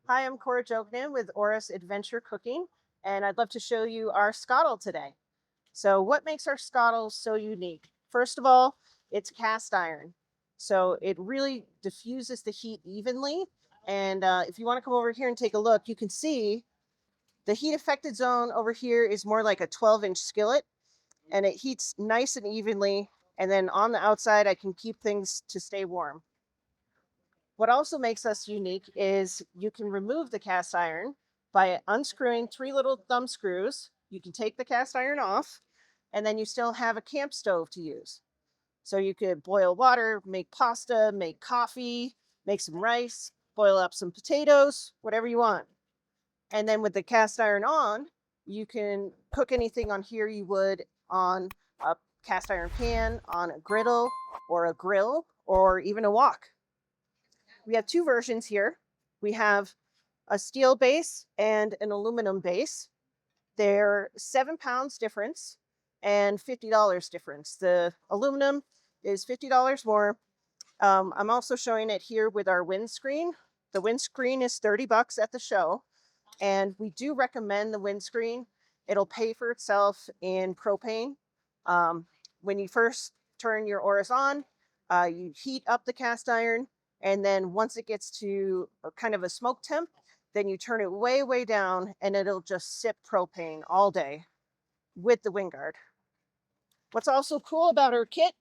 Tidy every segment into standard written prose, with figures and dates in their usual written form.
Hi, I'm Cora Jognan with ORIS Adventure Cooking, and I'd love to show you our Skottle today. So what makes our Skottle so unique? First of all, it's cast iron. So it really diffuses the heat evenly. And if you want to come over here and take a look, you can see the heat affected zone over here is more like a 12-inch skillet, and it heats nice and evenly. And then on the outside, I can keep things to stay warm. What also makes us unique is you can remove the cast iron by unscrewing three little thumb screws. You can take the cast iron off, and then you still have a camp stove to use. So you could boil water, make pasta, make coffee, make some rice, boil up some potatoes, whatever you want. And then with the cast iron on, you can cook anything on here you would on a cast iron pan, on a griddle, or a grill, or even a wok. We have two versions here. We have a steel base and an aluminum base. They're 7 pounds difference and $50 difference. The aluminum is $50 more. I'm also showing it here with our windscreen. The windscreen is $30 at the show, and we do recommend the windscreen. It'll pay for itself in propane. Um, when you first turn your ORIS on, you heat up the cast iron, and then once it gets to kind of a smoke temp, then you turn it way, way down, and it'll just sip propane all day with the wind guard. What's also cool about our kit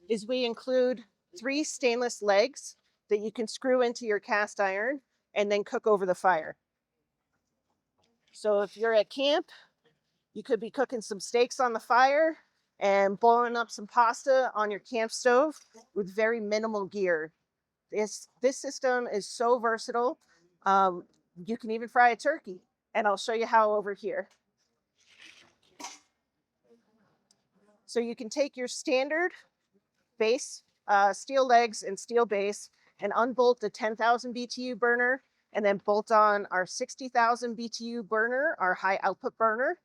is we include 3 stainless legs that you can screw into your cast iron and then cook over the fire. So if you're at camp, you could be cooking some steaks on the fire and boiling up some pasta on your camp stove with very minimal gear. This system is so versatile. Um, you can even fry a turkey, and I'll show you how over here. So you can take your standard base, steel legs and steel base, and unbolt the 10,000 BTU burner, and then bolt on our 60,000 BTU burner, our high output burner.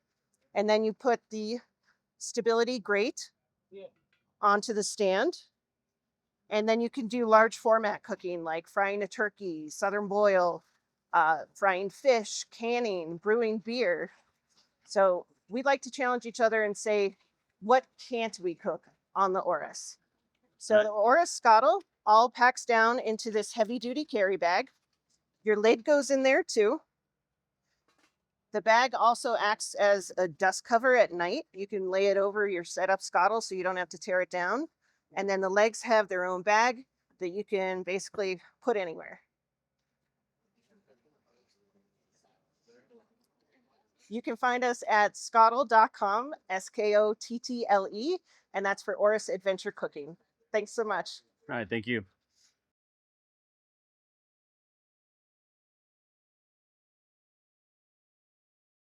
And then you put the stability grate onto the stand. And then you can do large format cooking like frying a turkey, southern boil, frying fish, canning, brewing beer. So we'd like to challenge each other and say, what can't we cook on the ORIS? So the ORIS Skottle all packs down into this heavy duty carry bag. Your lid goes in there too. The bag also acts as a dust cover at night. You can lay it over your setup Skottle so you don't have to tear it down. And then the legs have their own bag that you can basically put anywhere. You can find us at skottle.com, Skottle, and that's for ORIS Adventure Cooking. Thanks so much. All right, thank you.